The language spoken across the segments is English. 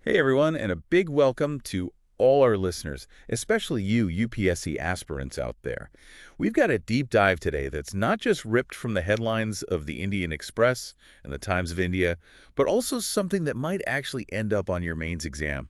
Hey everyone, and a big welcome to all our listeners, especially you UPSC aspirants out there. We've got a deep dive today that's not just ripped from the headlines of the Indian Express and the Times of India, but also something that might actually end up on your mains exam.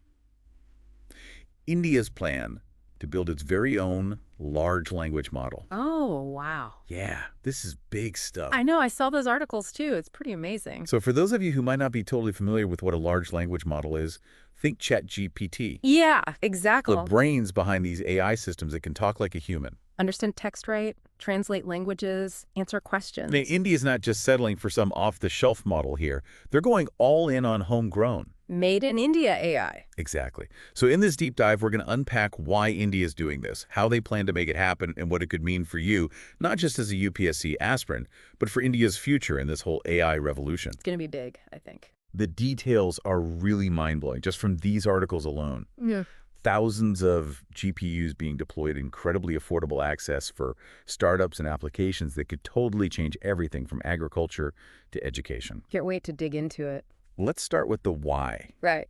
India's plan to build its very own large language model. Oh, wow. Yeah, this is big stuff. I know. I saw those articles too. It's pretty amazing. So for those of you who might not be totally familiar with what a large language model is, think ChatGPT. Yeah, The exactly. brains behind these AI systems that can talk like a human. Understand text right, translate languages, answer questions. India's not just settling for some off-the-shelf model here. They're going all in on homegrown. Made in India AI. Exactly. So in this deep dive, we're going to unpack why India's doing this, how they plan to make it happen, and what it could mean for you, not just as a UPSC aspirant, but for India's future in this whole AI revolution. It's going to be big, I think. The details are really mind-blowing, just from these articles alone. Yeah. Thousands of GPUs being deployed, incredibly affordable access for startups and applications that could totally change everything from agriculture to education. Can't wait to dig into it. Let's start with the why. Right.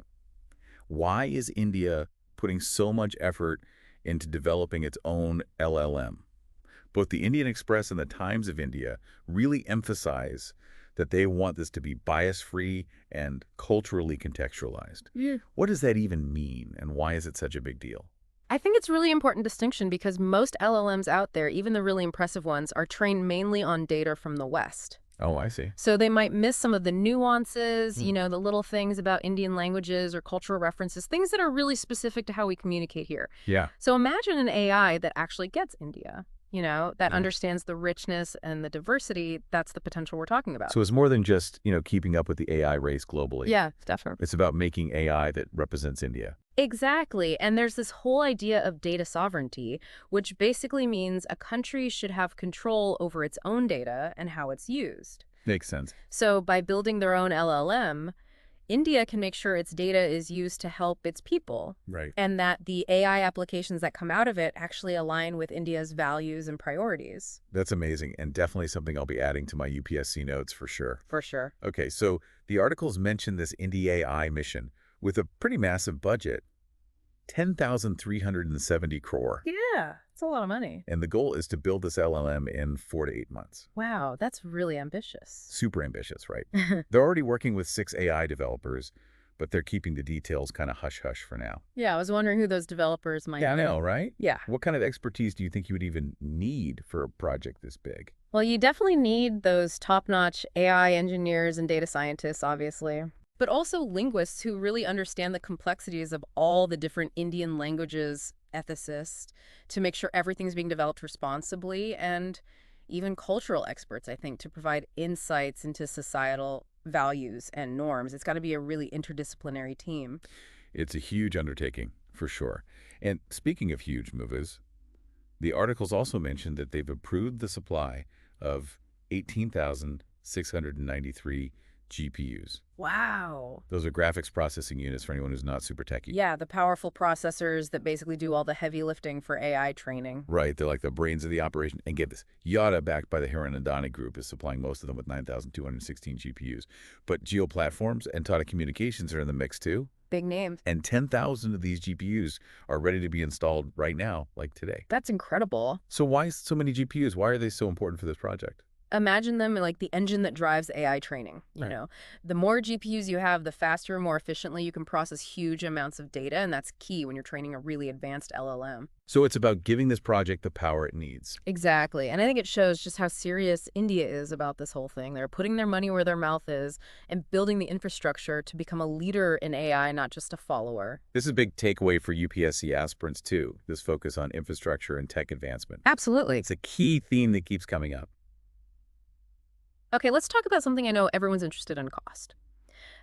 Why is India putting so much effort into developing its own LLM? Both the Indian Express and the Times of India really emphasize that they want this to be bias-free and culturally contextualized. Yeah. What does that even mean, and why is it such a big deal? I think it's a really important distinction because most LLMs out there, even the really impressive ones, are trained mainly on data from the West. Oh, I see. So they might miss some of the nuances, the little things about Indian languages or cultural references, things that are really specific to how we communicate here. Yeah. So imagine an AI that actually gets India, that Yeah. understands the richness and the diversity. That's the potential we're talking about. So it's more than just, keeping up with the AI race globally. Yeah, definitely. It's about making AI that represents India. Exactly. And there's this whole idea of data sovereignty, which basically means a country should have control over its own data and how it's used. Makes sense. So by building their own LLM, India can make sure its data is used to help its people. Right. And that the AI applications that come out of it actually align with India's values and priorities. That's amazing, and definitely something I'll be adding to my UPSC notes for sure. For sure. Okay, so the articles mention this IndiaAI mission with a pretty massive budget, 10,370 crore. Yeah, it's a lot of money. And the goal is to build this LLM in 4 to 8 months. Wow, that's really ambitious. Super ambitious, right? They're already working with 6 AI developers, but they're keeping the details kind of hush-hush for now. Yeah, I was wondering who those developers might be. Yeah, I know, right? Yeah. What kind of expertise do you think you would even need for a project this big? Well, you definitely need those top-notch AI engineers and data scientists, obviously, but also linguists who really understand the complexities of all the different Indian languages, ethicists, to make sure everything's being developed responsibly, and even cultural experts, I think, to provide insights into societal values and norms. It's got to be a really interdisciplinary team. It's a huge undertaking, for sure. And speaking of huge moves, the articles also mentioned that they've approved the supply of 18,693 GPUs. Wow. Those are graphics processing units for anyone who's not super techy. Yeah, the powerful processors that basically do all the heavy lifting for AI training. Right, they're like the brains of the operation. And get this, Yada, backed by the Hiranandani Group, is supplying most of them with 9,216 GPUs. But Geo Platforms and Tata Communications are in the mix too. Big names. And 10,000 of these GPUs are ready to be installed right now, like today. That's incredible. So why so many GPUs? Why are they so important for this project? Imagine them like the engine that drives AI training, Right. The more GPUs you have, the faster and more efficiently you can process huge amounts of data, and that's key when you're training a really advanced LLM. So it's about giving this project the power it needs. Exactly. And I think it shows just how serious India is about this whole thing. They're putting their money where their mouth is and building the infrastructure to become a leader in AI, not just a follower. This is a big takeaway for UPSC aspirants too, this focus on infrastructure and tech advancement. Absolutely. It's a key theme that keeps coming up. Okay, let's talk about something I know everyone's interested in: cost.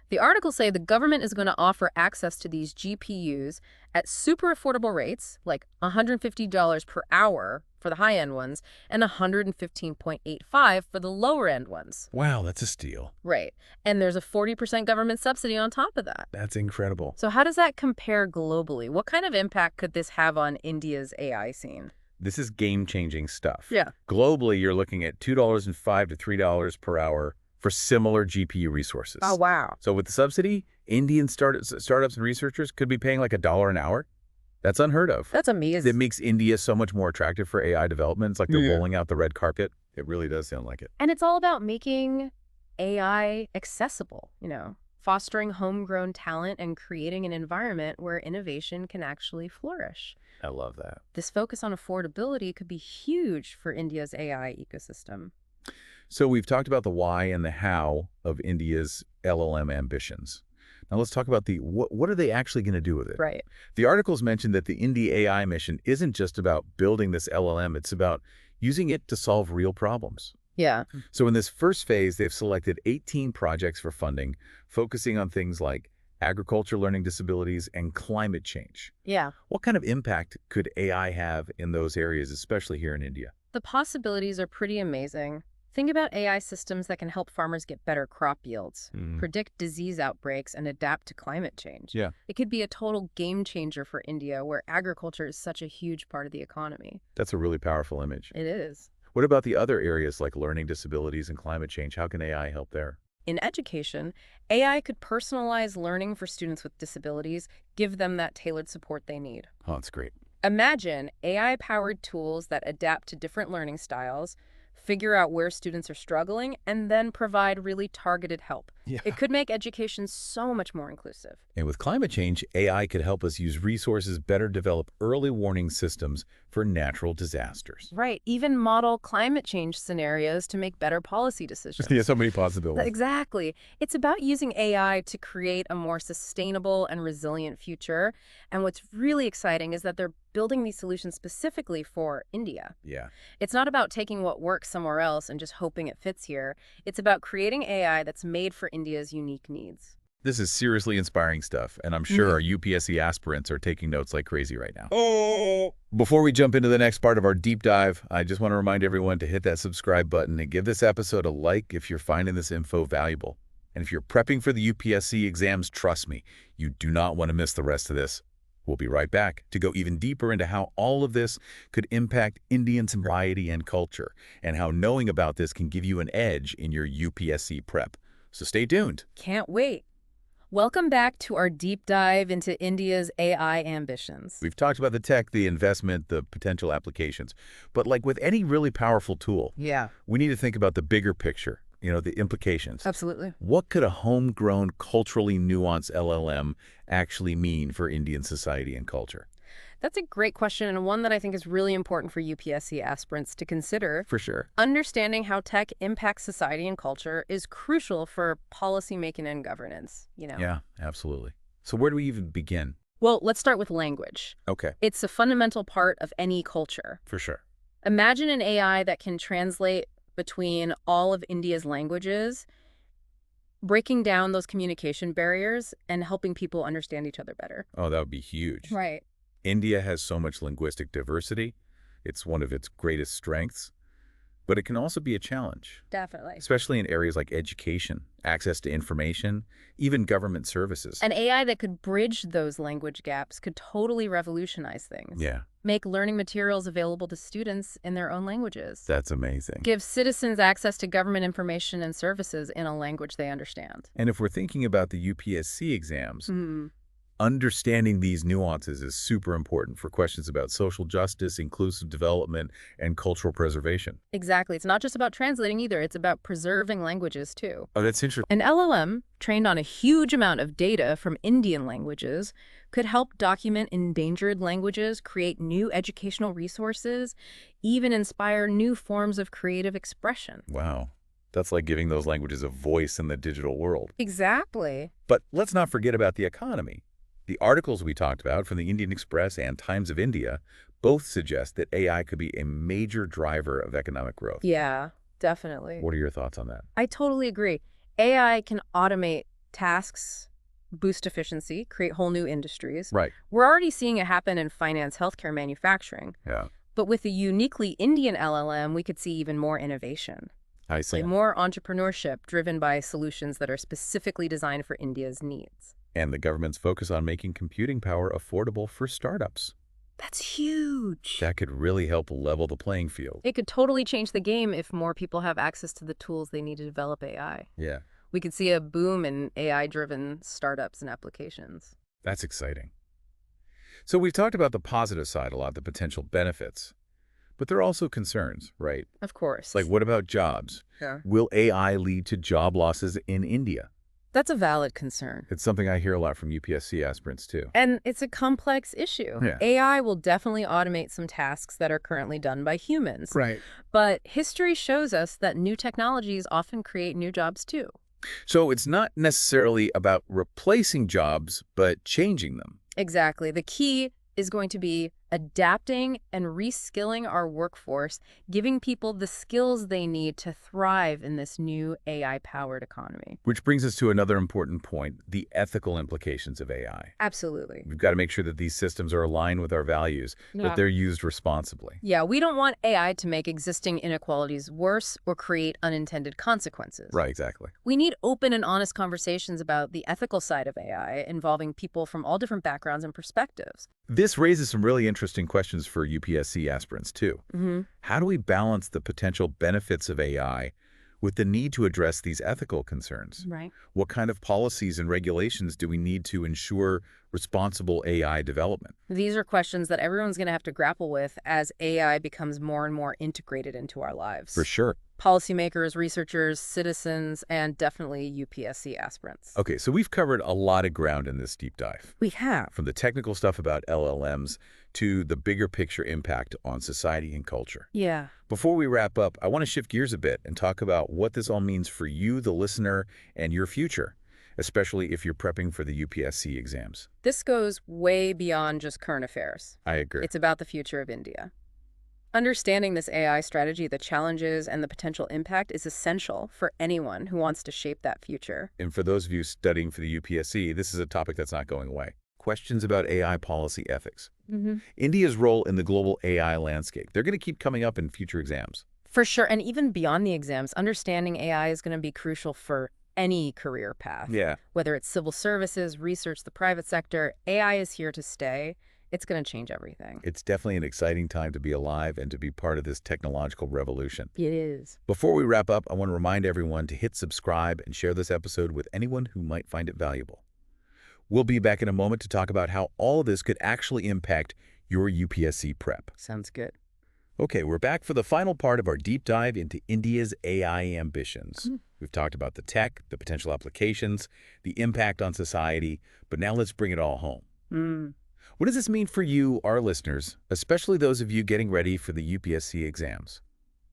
The articles say the government is going to offer access to these GPUs at super affordable rates, like $150 per hour for the high-end ones and $115.85 for the lower-end ones. Wow, that's a steal. Right. And there's a 40% government subsidy on top of that. That's incredible. So how does that compare globally? What kind of impact could this have on India's AI scene? This is game-changing stuff. Yeah. Globally, you're looking at $2.05 to $3 per hour for similar GPU resources. Oh, wow. So with the subsidy, Indian startups and researchers could be paying like $1 an hour. That's unheard of. That's amazing. That makes India so much more attractive for AI development. It's like they're Yeah. rolling out the red carpet. It really does sound like it. And it's all about making AI accessible, fostering homegrown talent and creating an environment where innovation can actually flourish. I love that. This focus on affordability could be huge for India's AI ecosystem. So we've talked about the why and the how of India's LLM ambitions. Now let's talk about the what are they actually going to do with it? Right. The articles mentioned that the IndiaAI mission isn't just about building this LLM, it's about using it to solve real problems. Yeah. So in this first phase, they've selected 18 projects for funding, focusing on things like agriculture, learning disabilities, and climate change. Yeah. What kind of impact could AI have in those areas, especially here in India? The possibilities are pretty amazing. Think about AI systems that can help farmers get better crop yields, predict disease outbreaks, and adapt to climate change. Yeah. It could be a total game changer for India, where agriculture is such a huge part of the economy. That's a really powerful image. It is. What about the other areas like learning disabilities and climate change? How can AI help there? In education, AI could personalize learning for students with disabilities, give them that tailored support they need. Oh, that's great. Imagine AI-powered tools that adapt to different learning styles, figure out where students are struggling, and then provide really targeted help. Yeah. It could make education so much more inclusive. And with climate change, AI could help us use resources better, develop early warning systems for natural disasters. Right. Even model climate change scenarios to make better policy decisions. Yeah, so many possibilities. Exactly. It's about using AI to create a more sustainable and resilient future. And what's really exciting is that they're building these solutions specifically for India. Yeah. It's not about taking what works somewhere else and just hoping it fits here. It's about creating AI that's made for India's unique needs. This is seriously inspiring stuff, and I'm sure our UPSC aspirants are taking notes like crazy right now. Oh! Before we jump into the next part of our deep dive, I just want to remind everyone to hit that subscribe button and give this episode a like if you're finding this info valuable. And if you're prepping for the UPSC exams, trust me, you do not want to miss the rest of this. We'll be right back to go even deeper into how all of this could impact Indian society and culture, and how knowing about this can give you an edge in your UPSC prep. So stay tuned. Can't wait. Welcome back to our deep dive into India's AI ambitions. We've talked about the tech, the investment, the potential applications. But like with any really powerful tool, we need to think about the bigger picture, the implications. Absolutely. What could a homegrown, culturally nuanced LLM actually mean for Indian society and culture? That's a great question, and one that I think is really important for UPSC aspirants to consider. For sure. Understanding how tech impacts society and culture is crucial for policymaking and governance, Yeah, absolutely. So where do we even begin? Well, let's start with language. Okay. It's a fundamental part of any culture. For sure. Imagine an AI that can translate between all of India's languages, breaking down those communication barriers and helping people understand each other better. Oh, that would be huge. Right. India has so much linguistic diversity. It's one of its greatest strengths. But it can also be a challenge. Definitely. Especially in areas like education, access to information, even government services. An AI that could bridge those language gaps could totally revolutionize things. Yeah. Make learning materials available to students in their own languages. That's amazing. Give citizens access to government information and services in a language they understand. And if we're thinking about the UPSC exams, understanding these nuances is super important for questions about social justice, inclusive development, and cultural preservation. Exactly. It's not just about translating either. It's about preserving languages, too. Oh, that's interesting. An LLM, trained on a huge amount of data from Indian languages, could help document endangered languages, create new educational resources, even inspire new forms of creative expression. Wow. That's like giving those languages a voice in the digital world. Exactly. But let's not forget about the economy. The articles we talked about from the Indian Express and Times of India both suggest that AI could be a major driver of economic growth. Yeah, definitely. What are your thoughts on that? I totally agree. AI can automate tasks, boost efficiency, create whole new industries. Right. We're already seeing it happen in finance, healthcare, manufacturing. Yeah. But with a uniquely Indian LLM, we could see even more innovation. I see. Like more entrepreneurship driven by solutions that are specifically designed for India's needs. And the government's focus on making computing power affordable for startups. That's huge. That could really help level the playing field. It could totally change the game if more people have access to the tools they need to develop AI. Yeah. We could see a boom in AI-driven startups and applications. That's exciting. So we've talked about the positive side a lot, the potential benefits. But there are also concerns, right? Of course. Like, what about jobs? Yeah. Will AI lead to job losses in India? That's a valid concern. It's something I hear a lot from UPSC aspirants, too. And it's a complex issue. Yeah. AI will definitely automate some tasks that are currently done by humans. Right. But history shows us that new technologies often create new jobs, too. So it's not necessarily about replacing jobs, but changing them. Exactly. The key is going to be adapting and reskilling our workforce, giving people the skills they need to thrive in this new AI-powered economy. Which brings us to another important point, the ethical implications of AI. Absolutely. We've got to make sure that these systems are aligned with our values, that they're used responsibly. Yeah, we don't want AI to make existing inequalities worse or create unintended consequences. Right, exactly. We need open and honest conversations about the ethical side of AI, involving people from all different backgrounds and perspectives. This raises some really interesting questions for UPSC aspirants, too. How do we balance the potential benefits of AI with the need to address these ethical concerns? Right. What kind of policies and regulations do we need to ensure responsible AI development? These are questions that everyone's going to have to grapple with as AI becomes more and more integrated into our lives. For sure. Policymakers, researchers, citizens, and definitely UPSC aspirants. Okay, so we've covered a lot of ground in this deep dive. We have. From the technical stuff about LLMs to the bigger picture impact on society and culture. Yeah. Before we wrap up, I want to shift gears a bit and talk about what this all means for you, the listener, and your future, especially if you're prepping for the UPSC exams. This goes way beyond just current affairs. I agree. It's about the future of India. Understanding this AI strategy, the challenges, and the potential impact is essential for anyone who wants to shape that future. And for those of you studying for the UPSC, this is a topic that's not going away. Questions about AI policy ethics. India's role in the global AI landscape. They're going to keep coming up in future exams. For sure. And even beyond the exams, understanding AI is going to be crucial for any career path. Yeah. Whether it's civil services, research, the private sector, AI is here to stay. It's going to change everything. It's definitely an exciting time to be alive and to be part of this technological revolution. It is. Before we wrap up, I want to remind everyone to hit subscribe and share this episode with anyone who might find it valuable. We'll be back in a moment to talk about how all of this could actually impact your UPSC prep. Sounds good. Okay, we're back for the final part of our deep dive into India's AI ambitions. We've talked about the tech, the potential applications, the impact on society, but now let's bring it all home. What does this mean for you, our listeners, especially those of you getting ready for the UPSC exams?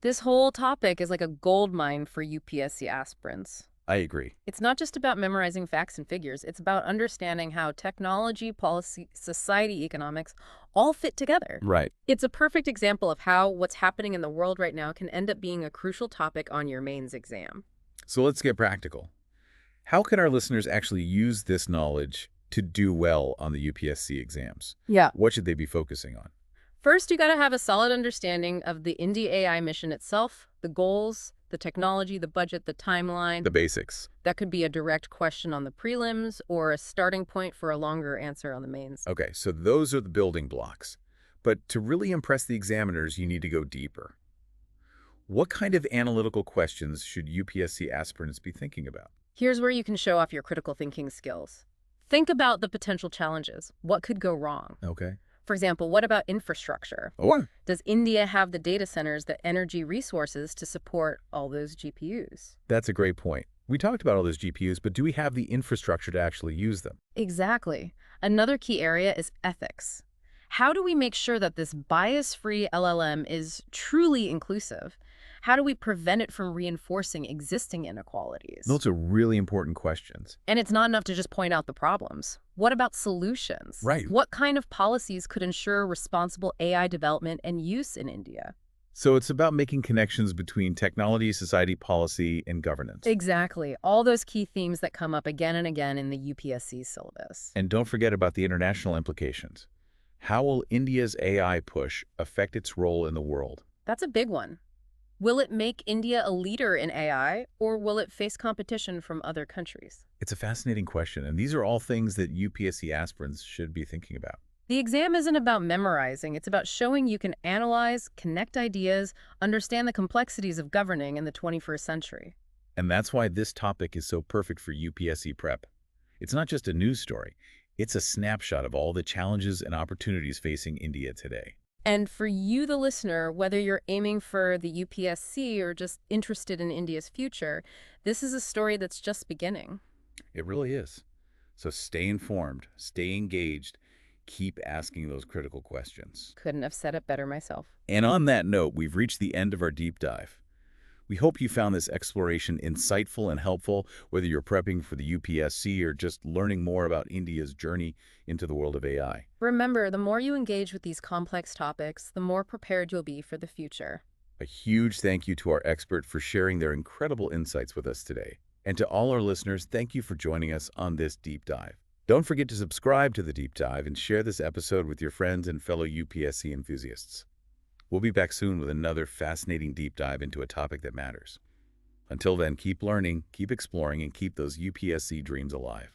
This whole topic is like a goldmine for UPSC aspirants. I agree. It's not just about memorizing facts and figures. It's about understanding how technology, policy, society, economics all fit together. Right. It's a perfect example of how what's happening in the world right now can end up being a crucial topic on your mains exam. So let's get practical. How can our listeners actually use this knowledge to do well on the UPSC exams? Yeah. What should they be focusing on? First, you got to have a solid understanding of the IndiaAI mission itself, the goals, the technology, the budget, the timeline. The basics. That could be a direct question on the prelims or a starting point for a longer answer on the mains. Okay, so those are the building blocks. But to really impress the examiners, you need to go deeper. What kind of analytical questions should UPSC aspirants be thinking about? Here's where you can show off your critical thinking skills. Think about the potential challenges. What could go wrong? Okay. For example, what about infrastructure? Or Does India have the data centers, the energy resources to support all those GPUs? that's a great point. We talked about all those GPUs, but do we have the infrastructure to actually use them? Exactly. Another key area is ethics. How do we make sure that this bias-free LLM is truly inclusive? How do we prevent it from reinforcing existing inequalities? Those are really important questions. And it's not enough to just point out the problems. What about solutions? Right. What kind of policies could ensure responsible AI development and use in India? So it's about making connections between technology, society, policy, and governance. Exactly. All those key themes that come up again and again in the UPSC syllabus. And don't forget about the international implications. How will India's AI push affect its role in the world? That's a big one. Will it make India a leader in AI, or will it face competition from other countries? It's a fascinating question, and these are all things that UPSC aspirants should be thinking about. The exam isn't about memorizing. It's about showing you can analyze, connect ideas, understand the complexities of governing in the 21st century. And that's why this topic is so perfect for UPSC prep. It's not just a news story. It's a snapshot of all the challenges and opportunities facing India today. And for you, the listener, whether you're aiming for the UPSC or just interested in India's future, this is a story that's just beginning. It really is. So stay informed, stay engaged, keep asking those critical questions. Couldn't have said it better myself. And on that note, we've reached the end of our deep dive. We hope you found this exploration insightful and helpful, whether you're prepping for the UPSC or just learning more about India's journey into the world of AI. Remember, the more you engage with these complex topics, the more prepared you'll be for the future. A huge thank you to our expert for sharing their incredible insights with us today. And to all our listeners, thank you for joining us on this deep dive. Don't forget to subscribe to the deep dive and share this episode with your friends and fellow UPSC enthusiasts. We'll be back soon with another fascinating deep dive into a topic that matters. Until then, keep learning, keep exploring, and keep those UPSC dreams alive.